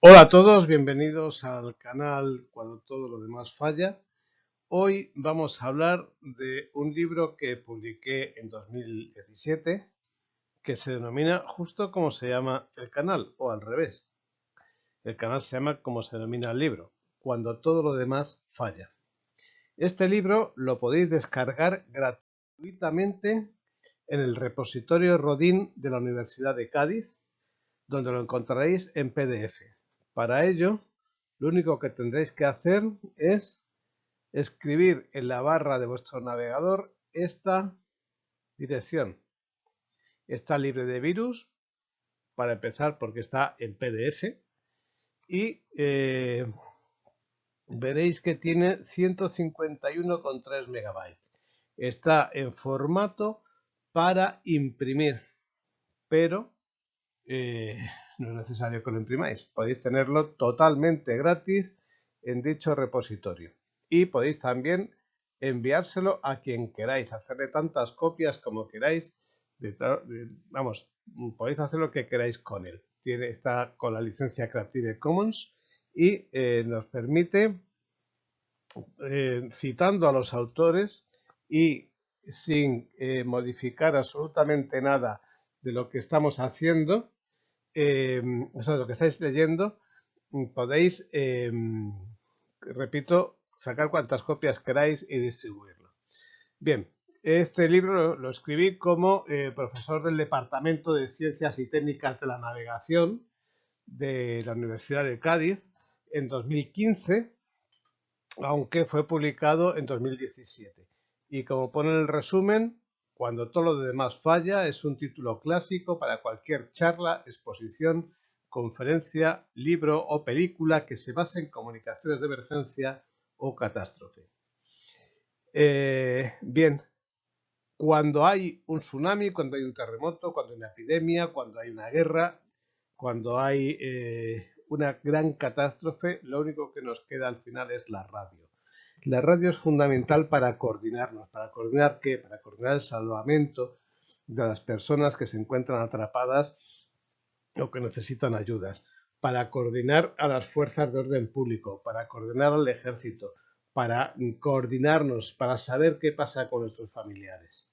Hola a todos, bienvenidos al canal Cuando todo lo demás falla. Hoy vamos a hablar de un libro que publiqué en 2017 que se denomina justo como se llama el canal, o al revés. El canal se llama como se denomina el libro, Cuando todo lo demás falla. Este libro lo podéis descargar gratuitamente en el repositorio Rodin de la Universidad de Cádiz, donde lo encontraréis en PDF. Para ello, lo único que tendréis que hacer es escribir en la barra de vuestro navegador esta dirección. Está libre de virus, para empezar, porque está en PDF, y veréis que tiene 151,3 megabytes. Está en formato para imprimir, pero no es necesario que lo imprimáis. Podéis tenerlo totalmente gratis en dicho repositorio. Y podéis también enviárselo a quien queráis, hacerle tantas copias como queráis. Vamos, podéis hacer lo que queráis con él. Está con la licencia Creative Commons y nos permite, citando a los autores y sin modificar absolutamente nada de lo que estamos haciendo, o sea, lo que estáis leyendo, podéis, repito, sacar cuantas copias queráis y distribuirlo. Bien, este libro lo escribí como profesor del Departamento de Ciencias y Técnicas de la Navegación de la Universidad de Cádiz en 2015, aunque fue publicado en 2017. Y como pone en el resumen, Cuando todo lo demás falla, es un título clásico para cualquier charla, exposición, conferencia, libro o película que se base en comunicaciones de emergencia o catástrofe. Bien, cuando hay un tsunami, cuando hay un terremoto, cuando hay una epidemia, cuando hay una guerra, cuando hay una gran catástrofe, lo único que nos queda al final es la radio. La radio es fundamental para coordinarnos. ¿Para coordinar qué? Para coordinar el salvamento de las personas que se encuentran atrapadas o que necesitan ayudas. Para coordinar a las fuerzas de orden público, para coordinar al ejército, para coordinarnos, para saber qué pasa con nuestros familiares.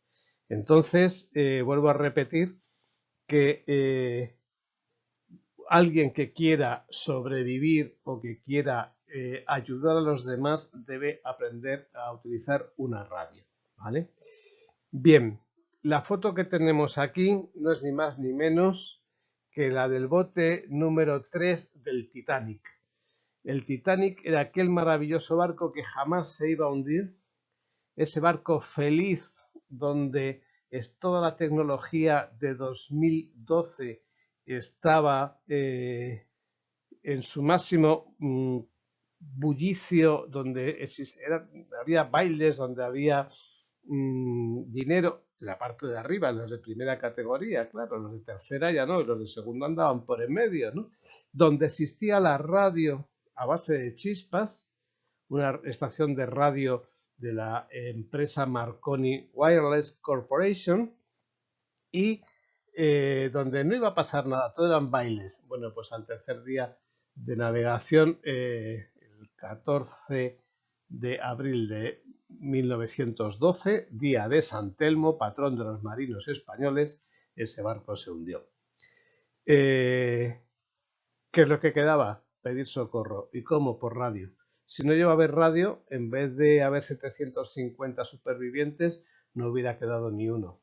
Entonces, vuelvo a repetir que alguien que quiera sobrevivir o que quiera ayudar a los demás debe aprender a utilizar una radio, ¿vale? Bien, la foto que tenemos aquí no es ni más ni menos que la del bote número 3 del Titanic. El Titanic era aquel maravilloso barco que jamás se iba a hundir, ese barco feliz donde toda la tecnología de 2012 estaba en su máximo bullicio, donde había bailes, donde había dinero, la parte de arriba, los de primera categoría, claro, los de tercera ya no, y los de segunda andaban por en medio, ¿no? Donde existía la radio a base de chispas, una estación de radio de la empresa Marconi Wireless Corporation, y donde no iba a pasar nada, todo eran bailes. Bueno, pues al tercer día de navegación, el 14 de abril de 1912, día de San Telmo, patrón de los marinos españoles, ese barco se hundió. ¿Qué es lo que quedaba? Pedir socorro. ¿Y cómo? Por radio. Si no lleva a haber radio, en vez de haber 750 supervivientes, no hubiera quedado ni uno.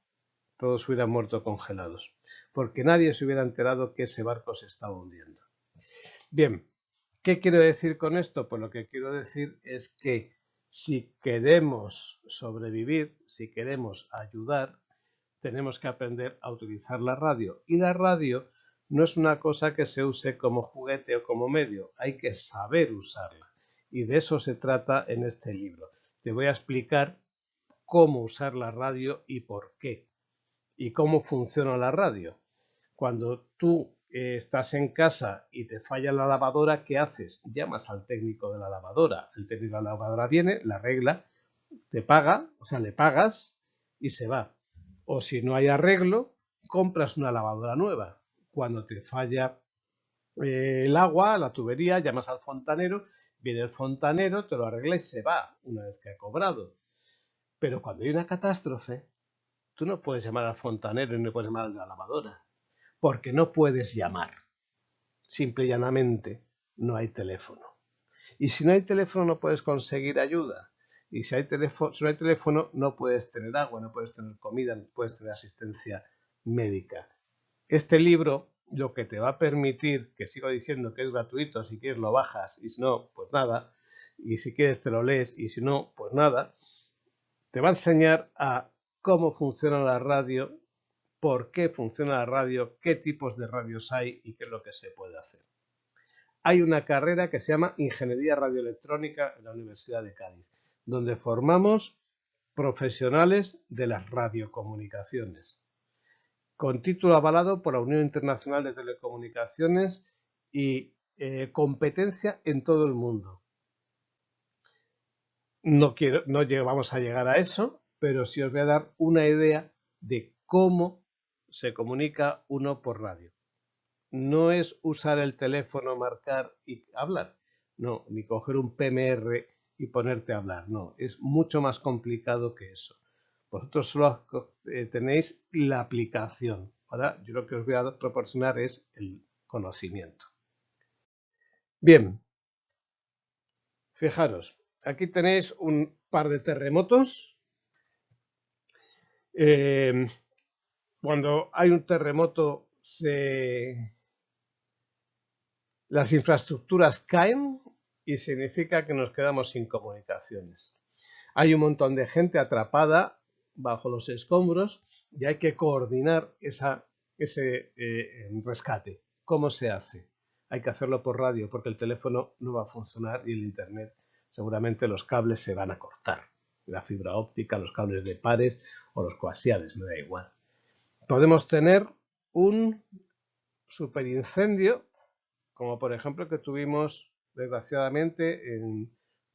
Todos hubieran muerto congelados, porque nadie se hubiera enterado que ese barco se estaba hundiendo. Bien, ¿qué quiero decir con esto? Pues lo que quiero decir es que si queremos sobrevivir, si queremos ayudar, tenemos que aprender a utilizar la radio. Y la radio no es una cosa que se use como juguete o como medio, hay que saber usarla. Y de eso se trata en este libro. Te voy a explicar cómo usar la radio y por qué. ¿Y cómo funciona la radio? Cuando tú estás en casa y te falla la lavadora, ¿qué haces? Llamas al técnico de la lavadora. El técnico de la lavadora viene, la arregla, te paga, o sea, le pagas y se va. O si no hay arreglo, compras una lavadora nueva. Cuando te falla el agua, la tubería, llamas al fontanero, viene el fontanero, te lo arregla y se va una vez que ha cobrado. Pero cuando hay una catástrofe, tú no puedes llamar al fontanero y no puedes llamar a la lavadora, porque no puedes llamar. Simple y llanamente no hay teléfono. Y si no hay teléfono no puedes conseguir ayuda. Y si no hay teléfono no puedes tener agua, no puedes tener comida, no puedes tener asistencia médica. Este libro lo que te va a permitir, que sigo diciendo que es gratuito, si quieres lo bajas y si no, pues nada, y si quieres te lo lees y si no, pues nada, te va a enseñar a cómo funciona la radio, por qué funciona la radio, qué tipos de radios hay y qué es lo que se puede hacer. Hay una carrera que se llama Ingeniería Radioelectrónica en la Universidad de Cádiz, donde formamos profesionales de las radiocomunicaciones, con título avalado por la Unión Internacional de Telecomunicaciones y competencia en todo el mundo. No vamos a llegar a eso, pero sí os voy a dar una idea de cómo se comunica uno por radio. No es usar el teléfono, marcar y hablar, no, ni coger un PMR y ponerte a hablar, no, es mucho más complicado que eso. Vosotros solo tenéis la aplicación. Ahora, yo lo que os voy a proporcionar es el conocimiento. Bien, fijaros, aquí tenéis un par de terremotos. Cuando hay un terremoto, las infraestructuras caen y significa que nos quedamos sin comunicaciones. Hay un montón de gente atrapada bajo los escombros y hay que coordinar ese rescate. ¿Cómo se hace? Hay que hacerlo por radio porque el teléfono no va a funcionar y el internet seguramente los cables se van a cortar. La fibra óptica, los cables de pares o los coaxiales, me da igual. Podemos tener un superincendio, como por ejemplo el que tuvimos desgraciadamente en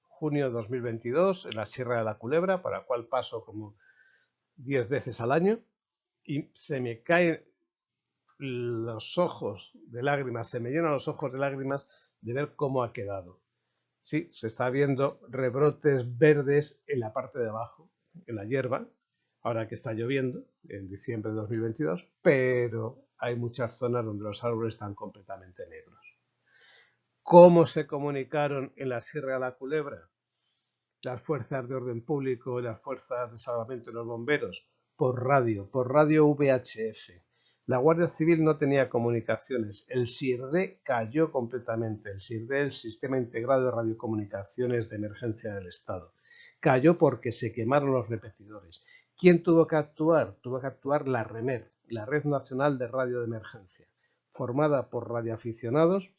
junio de 2022 en la Sierra de la Culebra, para la cual paso como 10 veces al año, y se me caen los ojos de lágrimas, se me llenan los ojos de lágrimas de ver cómo ha quedado. Sí, se está viendo rebrotes verdes en la parte de abajo, en la hierba, ahora que está lloviendo, en diciembre de 2022, pero hay muchas zonas donde los árboles están completamente negros. ¿Cómo se comunicaron en la Sierra de la Culebra las fuerzas de orden público y las fuerzas de salvamento y los bomberos? Por radio VHF. La Guardia Civil no tenía comunicaciones. El SIRDE cayó completamente. El SIRDE, el Sistema Integrado de Radiocomunicaciones de Emergencia del Estado. Cayó porque se quemaron los repetidores. ¿Quién tuvo que actuar? Tuvo que actuar la REMER, la Red Nacional de Radio de Emergencia, formada por radioaficionados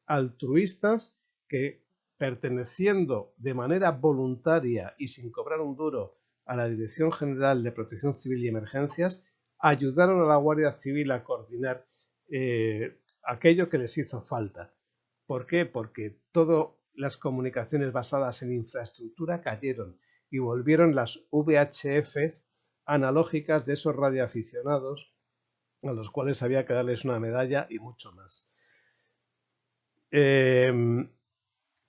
altruistas que, perteneciendo de manera voluntaria y sin cobrar un duro a la Dirección General de Protección Civil y Emergencias, ayudaron a la Guardia Civil a coordinar aquello que les hizo falta. ¿Por qué? Porque todas las comunicaciones basadas en infraestructura cayeron y volvieron las VHFs analógicas de esos radioaficionados a los cuales había que darles una medalla y mucho más. Un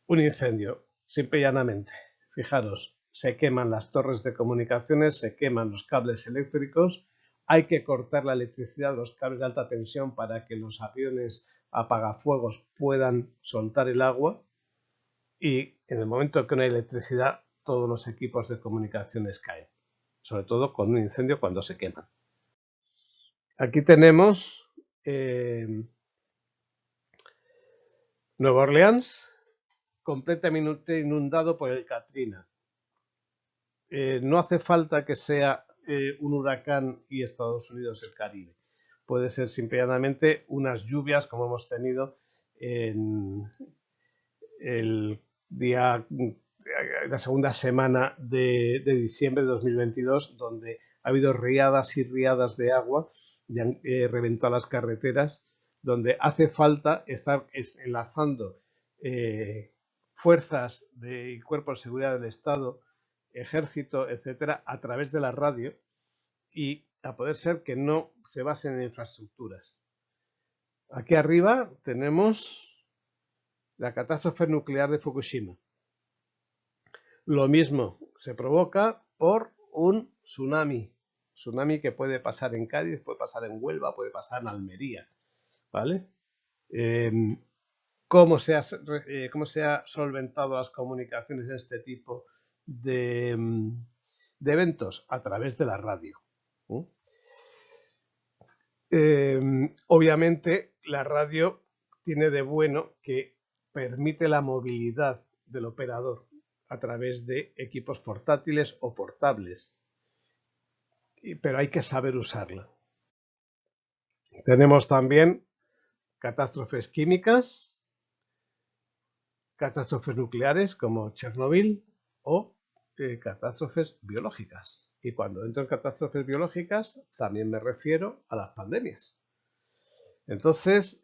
incendio, simple y llanamente. Fijaros, se queman las torres de comunicaciones, se queman los cables eléctricos, hay que cortar la electricidad de los cables de alta tensión para que los aviones apagafuegos puedan soltar el agua y en el momento que no hay electricidad todos los equipos de comunicaciones caen, sobre todo con un incendio cuando se queman. Aquí tenemos Nueva Orleans, completamente inundado por el Katrina. No hace falta que sea un huracán y Estados Unidos el Caribe. Puede ser simplemente unas lluvias como hemos tenido en la segunda semana de diciembre de 2022, donde ha habido riadas y riadas de agua, y han reventado las carreteras, donde hace falta estar enlazando fuerzas de cuerpos de seguridad del Estado, ejército, etcétera, a través de la radio y a poder ser que no se basen en infraestructuras. Aquí arriba tenemos la catástrofe nuclear de Fukushima. Lo mismo se provoca por un tsunami. Tsunami que puede pasar en Cádiz, puede pasar en Huelva, puede pasar en Almería. ¿Vale? ¿Cómo se ha solventado las comunicaciones en este tipo de eventos? A través de la radio. Obviamente, la radio tiene de bueno que permite la movilidad del operador a través de equipos portátiles o portables, pero hay que saber usarla. Tenemos también catástrofes químicas, catástrofes nucleares como Chernobyl o catástrofes biológicas. Y cuando entro en catástrofes biológicas también me refiero a las pandemias. Entonces,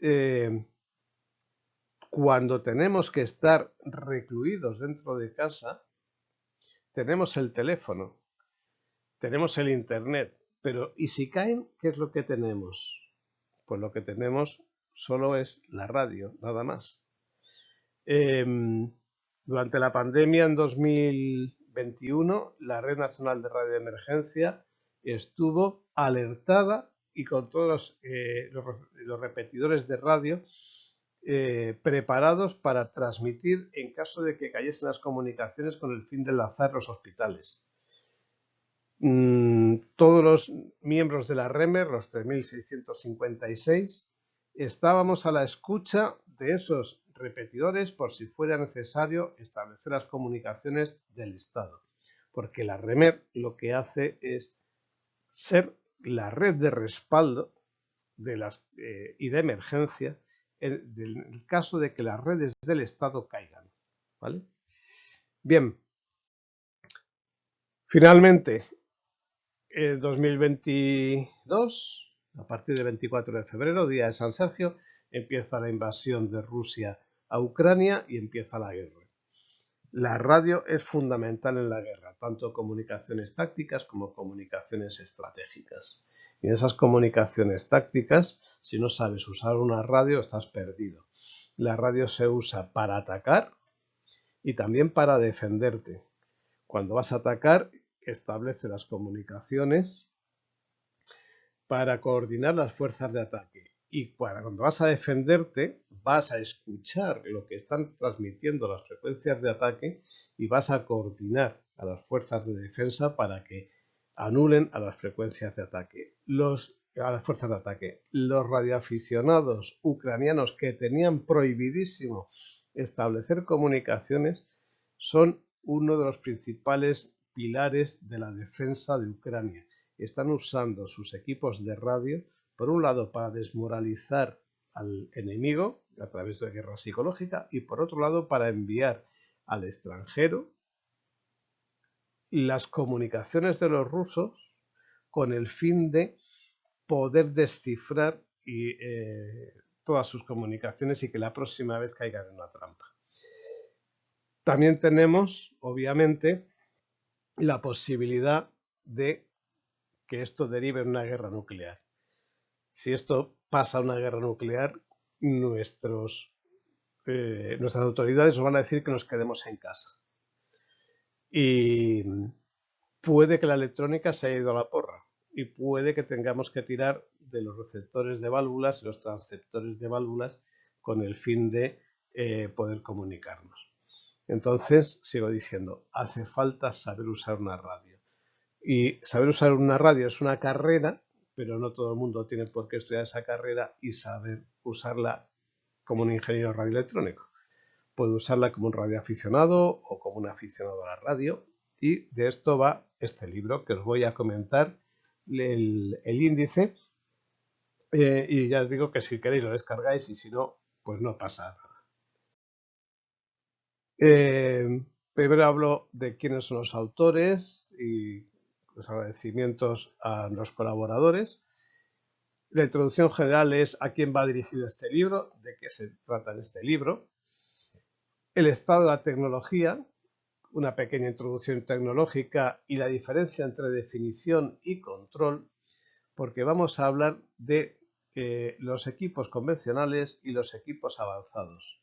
cuando tenemos que estar recluidos dentro de casa, tenemos el teléfono, tenemos el internet, pero ¿y si caen? ¿Qué es lo que tenemos? Pues lo que tenemos solo es la radio, nada más. Durante la pandemia en 2021, la Red Nacional de Radio de Emergencia estuvo alertada y con todos los repetidores de radio preparados para transmitir en caso de que cayesen las comunicaciones con el fin de enlazar los hospitales. Todos los miembros de la REMER, los 3.656, estábamos a la escucha de esos repetidores por si fuera necesario establecer las comunicaciones del Estado, porque la REMER lo que hace es ser la red de respaldo y de emergencia en el caso de que las redes del Estado caigan. ¿Vale? Bien, finalmente, en 2022, a partir del 24 de febrero, día de San Sergio, empieza la invasión de Rusia a Ucrania y empieza la guerra. La radio es fundamental en la guerra, tanto comunicaciones tácticas como comunicaciones estratégicas. Y en esas comunicaciones tácticas, si no sabes usar una radio, estás perdido. La radio se usa para atacar y también para defenderte. Cuando vas a atacar, establece las comunicaciones para coordinar las fuerzas de ataque. Y cuando vas a defenderte, vas a escuchar lo que están transmitiendo las frecuencias de ataque y vas a coordinar a las fuerzas de defensa para que anulen a las frecuencias de ataque. A las fuerzas de ataque. Los radioaficionados ucranianos que tenían prohibidísimo establecer comunicaciones son uno de los principales pilares de la defensa de Ucrania. Están usando sus equipos de radio, por un lado, para desmoralizar al enemigo a través de guerra psicológica y por otro lado para enviar al extranjero las comunicaciones de los rusos con el fin de poder descifrar todas sus comunicaciones y que la próxima vez caigan en una trampa. También tenemos, obviamente, la posibilidad de que esto derive en una guerra nuclear. Si esto pasa a una guerra nuclear, nuestras autoridades nos van a decir que nos quedemos en casa. Y puede que la electrónica se haya ido a la porra y puede que tengamos que tirar de los receptores de válvulas y los transceptores de válvulas con el fin de poder comunicarnos. Entonces, sigo diciendo, hace falta saber usar una radio. Y saber usar una radio es una carrera, pero no todo el mundo tiene por qué estudiar esa carrera y saber usarla como un ingeniero radioelectrónico. Puede usarla como un radioaficionado o como un aficionado a la radio. Y de esto va este libro que os voy a comentar, el índice. Y ya os digo que si queréis lo descargáis y si no, pues no pasa nada. Primero hablo de quiénes son los autores y los agradecimientos a los colaboradores. La introducción general es a quién va dirigido este libro, de qué se trata en este libro. El estado de la tecnología, una pequeña introducción tecnológica y la diferencia entre definición y control, porque vamos a hablar de los equipos convencionales y los equipos avanzados.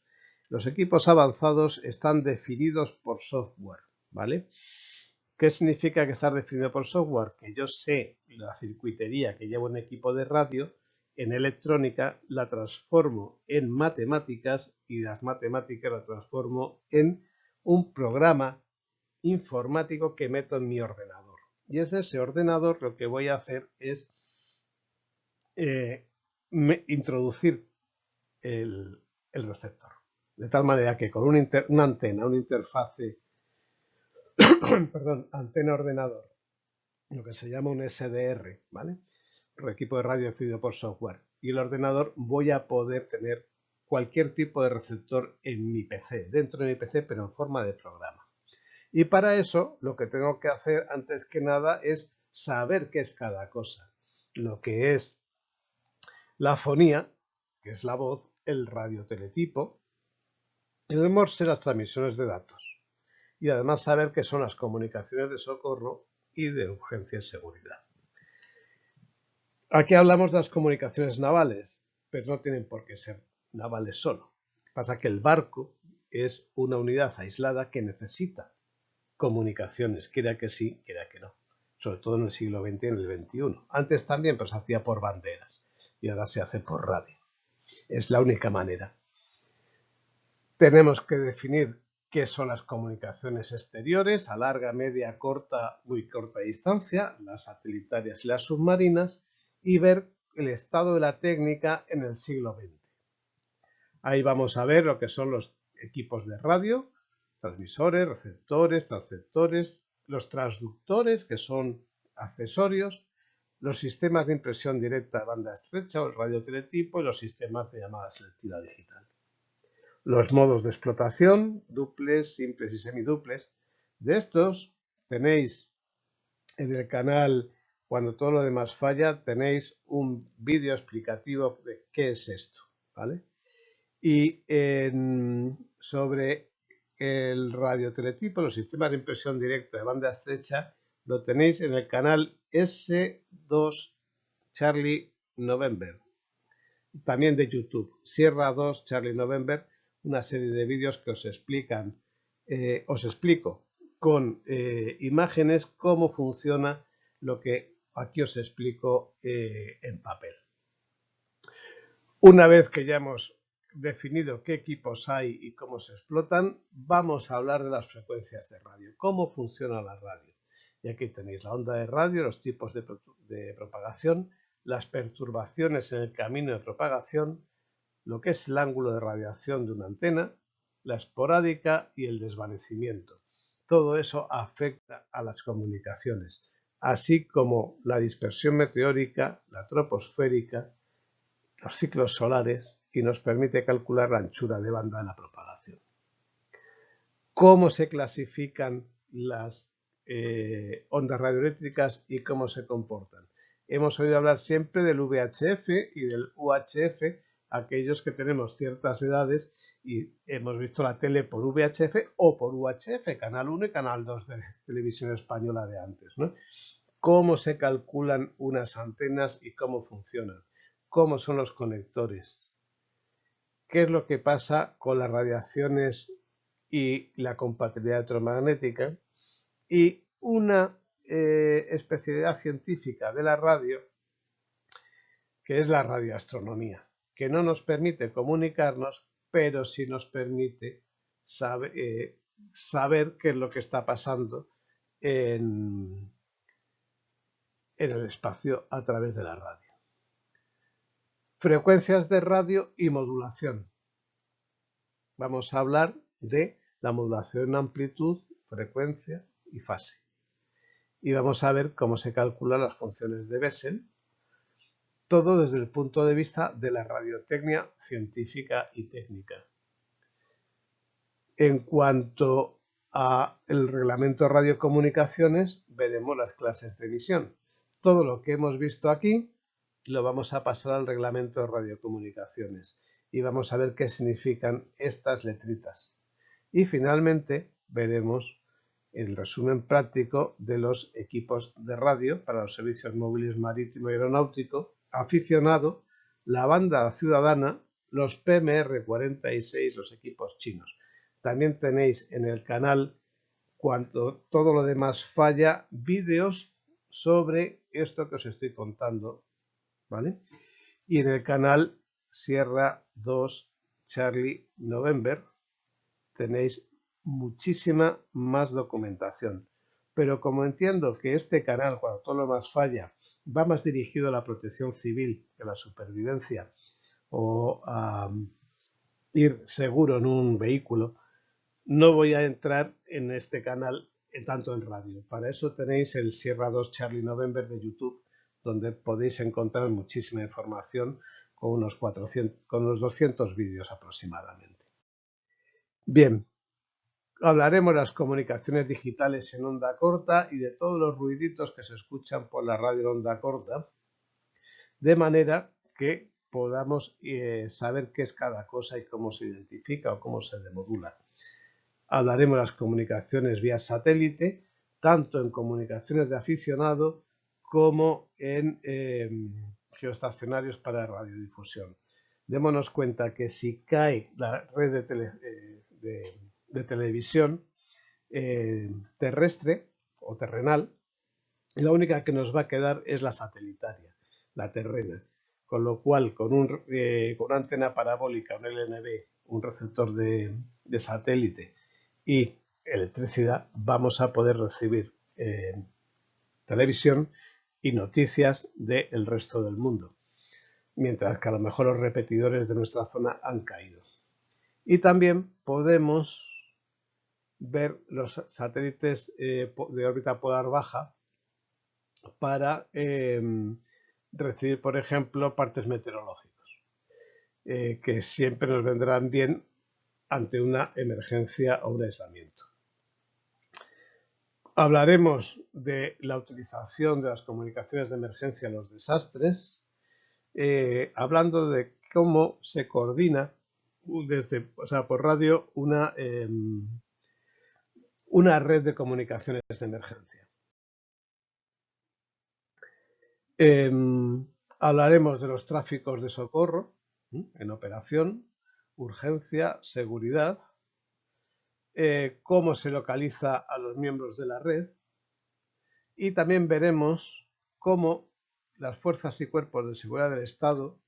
Los equipos avanzados están definidos por software, ¿vale? ¿Qué significa que está definido por software? Que yo sé la circuitería que lleva un equipo de radio, en electrónica la transformo en matemáticas y las matemáticas la transformo en un programa informático que meto en mi ordenador. Y es ese ordenador lo que voy a hacer es introducir el receptor. De tal manera que con una antena, una interfase, perdón, antena-ordenador, lo que se llama un SDR, ¿vale? Un equipo de radio definido por software. Y el ordenador voy a poder tener cualquier tipo de receptor en mi PC, dentro de mi PC, pero en forma de programa. Y para eso lo que tengo que hacer antes que nada es saber qué es cada cosa. Lo que es la fonía, que es la voz, el radioteletipo, el morse, las transmisiones de datos. Y además saber qué son las comunicaciones de socorro y de urgencia y seguridad. Aquí hablamos de las comunicaciones navales, pero no tienen por qué ser navales solo. Pasa que el barco es una unidad aislada que necesita comunicaciones, quiera que sí, quiera que no. Sobre todo en el siglo XX y en el XXI. Antes también, pero se hacía por banderas y ahora se hace por radio. Es la única manera. Tenemos que definir qué son las comunicaciones exteriores a larga, media, corta, muy corta distancia, las satelitarias y las submarinas, y ver el estado de la técnica en el siglo XX. Ahí vamos a ver lo que son los equipos de radio, transmisores, receptores, transceptores, los transductores, que son accesorios, los sistemas de impresión directa de banda estrecha o el radioteletipo y los sistemas de llamada selectiva digital. Los modos de explotación, duples, simples y semiduples. De estos tenéis en el canal, cuando todo lo demás falla, tenéis un vídeo explicativo de qué es esto, ¿vale? Y sobre el radioteletipo, los sistemas de impresión directa de banda estrecha, lo tenéis en el canal S2 Charlie November, también de YouTube, Sierra 2 Charlie November, una serie de vídeos que os explican, os explico con imágenes cómo funciona lo que aquí os explico en papel. Una vez que ya hemos definido qué equipos hay y cómo se explotan, vamos a hablar de las frecuencias de radio, cómo funciona la radio. Y aquí tenéis la onda de radio, los tipos de propagación, las perturbaciones en el camino de propagación, lo que es el ángulo de radiación de una antena, la esporádica y el desvanecimiento. Todo eso afecta a las comunicaciones, así como la dispersión meteórica, la troposférica, los ciclos solares, y nos permite calcular la anchura de banda de la propagación. ¿Cómo se clasifican las ondas radioeléctricas y cómo se comportan? Hemos oído hablar siempre del VHF y del UHF, aquellos que tenemos ciertas edades y hemos visto la tele por VHF o por UHF, Canal 1 y Canal 2 de televisión española de antes, ¿no? ¿Cómo se calculan unas antenas y cómo funcionan? ¿Cómo son los conectores? ¿Qué es lo que pasa con las radiaciones y la compatibilidad electromagnética? Y una especialidad científica de la radio, que es la radioastronomía, que no nos permite comunicarnos, pero sí nos permite saber qué es lo que está pasando en el espacio a través de la radio. Frecuencias de radio y modulación. Vamos a hablar de la modulación en amplitud, frecuencia y fase. Y vamos a ver cómo se calculan las funciones de Bessel, todo desde el punto de vista de la radiotecnia científica y técnica. En cuanto al reglamento de radiocomunicaciones, veremos las clases de emisión. Todo lo que hemos visto aquí lo vamos a pasar al reglamento de radiocomunicaciones y vamos a ver qué significan estas letritas. Y finalmente veremos el resumen práctico de los equipos de radio para los servicios móviles marítimo y aeronáutico, aficionado, la banda ciudadana, los PMR-46, los equipos chinos. También tenéis en el canal, cuando todo lo demás falla, vídeos sobre esto que os estoy contando, ¿vale? Y en el canal Sierra 2 Charlie November tenéis muchísima más documentación. Pero como entiendo que este canal, cuando todo lo más falla, va más dirigido a la protección civil que a la supervivencia o a ir seguro en un vehículo, no voy a entrar en este canal tanto en radio. Para eso tenéis el Sierra 2 Charlie November de YouTube, donde podéis encontrar muchísima información con unos 200 vídeos aproximadamente. Bien, hablaremos de las comunicaciones digitales en onda corta y de todos los ruiditos que se escuchan por la radio en onda corta, de manera que podamos saber qué es cada cosa y cómo se identifica o cómo se demodula. Hablaremos de las comunicaciones vía satélite, tanto en comunicaciones de aficionado como en geoestacionarios para radiodifusión. Démonos cuenta que si cae la red de televisión terrestre o terrenal, la única que nos va a quedar es la satelital, la terrena. Con lo cual, con una antena parabólica, un LNB, un receptor de satélite y electricidad, vamos a poder recibir televisión y noticias del resto del mundo, mientras que a lo mejor los repetidores de nuestra zona han caído. Y también podemos ver los satélites de órbita polar baja para recibir, por ejemplo, partes meteorológicos, que siempre nos vendrán bien ante una emergencia o un aislamiento. Hablaremos de la utilización de las comunicaciones de emergencia en los desastres, hablando de cómo se coordina por radio una red de comunicaciones de emergencia. Hablaremos de los tráficos de socorro en operación, urgencia, seguridad, cómo se localiza a los miembros de la red, y también veremos cómo las fuerzas y cuerpos de seguridad del Estado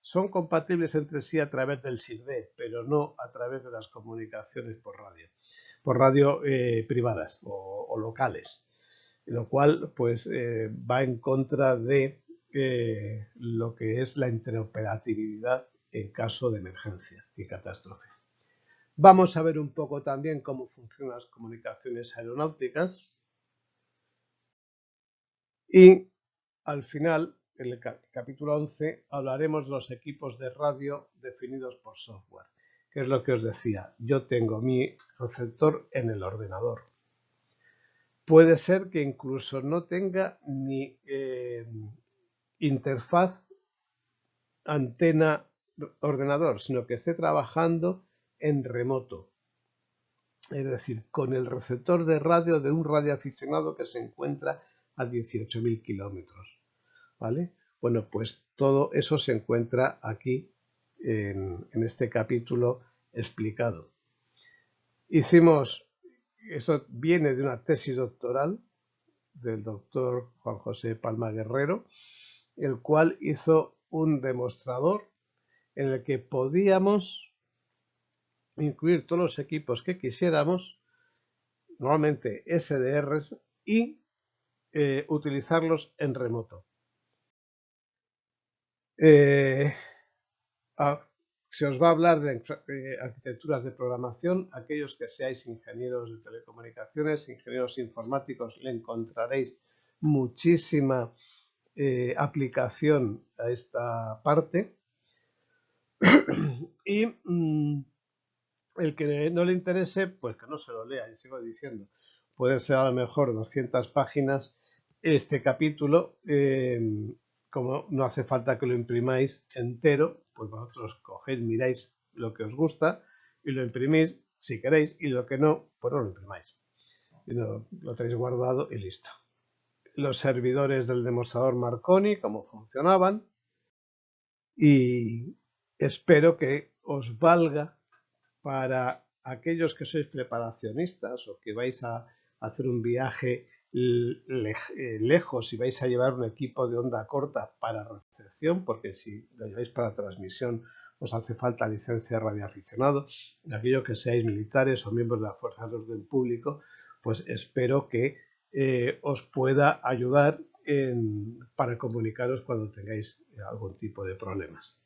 son compatibles entre sí a través del SIGDE, pero no a través de las comunicaciones por radio privadas o locales, lo cual pues va en contra de lo que es la interoperabilidad en caso de emergencia y catástrofe. Vamos a ver un poco también cómo funcionan las comunicaciones aeronáuticas y al final, en el capítulo 11, hablaremos de los equipos de radio definidos por software, que es lo que os decía. Yo tengo mi receptor en el ordenador. Puede ser que incluso no tenga ni interfaz antena ordenador, sino que esté trabajando en remoto. Es decir, con el receptor de radio de un radioaficionado que se encuentra a 18.000 kilómetros. ¿Vale? Bueno, pues todo eso se encuentra aquí en este capítulo explicado. Esto viene de una tesis doctoral del doctor Juan José Palma Guerrero, el cual hizo un demostrador en el que podíamos incluir todos los equipos que quisiéramos, normalmente SDRs, y utilizarlos en remoto. Se os va a hablar de arquitecturas de programación. Aquellos que seáis ingenieros de telecomunicaciones, ingenieros informáticos, le encontraréis muchísima aplicación a esta parte. Y el que no le interese, pues que no se lo lea, y sigo diciendo. Puede ser a lo mejor 200 páginas este capítulo. Como no hace falta que lo imprimáis entero, pues vosotros cogéis, miráis lo que os gusta y lo imprimís si queréis, y lo que no, pues no lo imprimáis. Y lo tenéis guardado y listo. los servidores del demostrador Marconi, cómo funcionaban, y espero que os valga para aquellos que sois preparacionistas o que vais a hacer un viaje lejos y vais a llevar un equipo de onda corta para recepción, porque si lo lleváis para transmisión os hace falta licencia de radioaficionado. Aquellos que seáis militares o miembros de las fuerzas de orden público, pues espero que os pueda ayudar para comunicaros cuando tengáis algún tipo de problemas.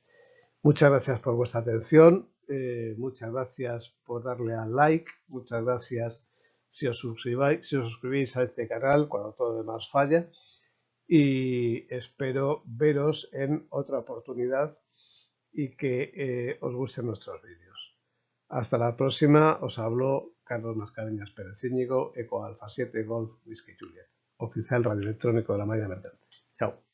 Muchas gracias por vuestra atención, muchas gracias por darle al like, muchas gracias si os suscribís a este canal cuando todo lo demás falla, y espero veros en otra oportunidad y que os gusten nuestros vídeos. Hasta la próxima, os habló Carlos Mascareñas Pérez Íñigo, Eco Alfa 7 Golf Whisky Juliet, oficial radioelectrónico de la Marina Mercante. Chao.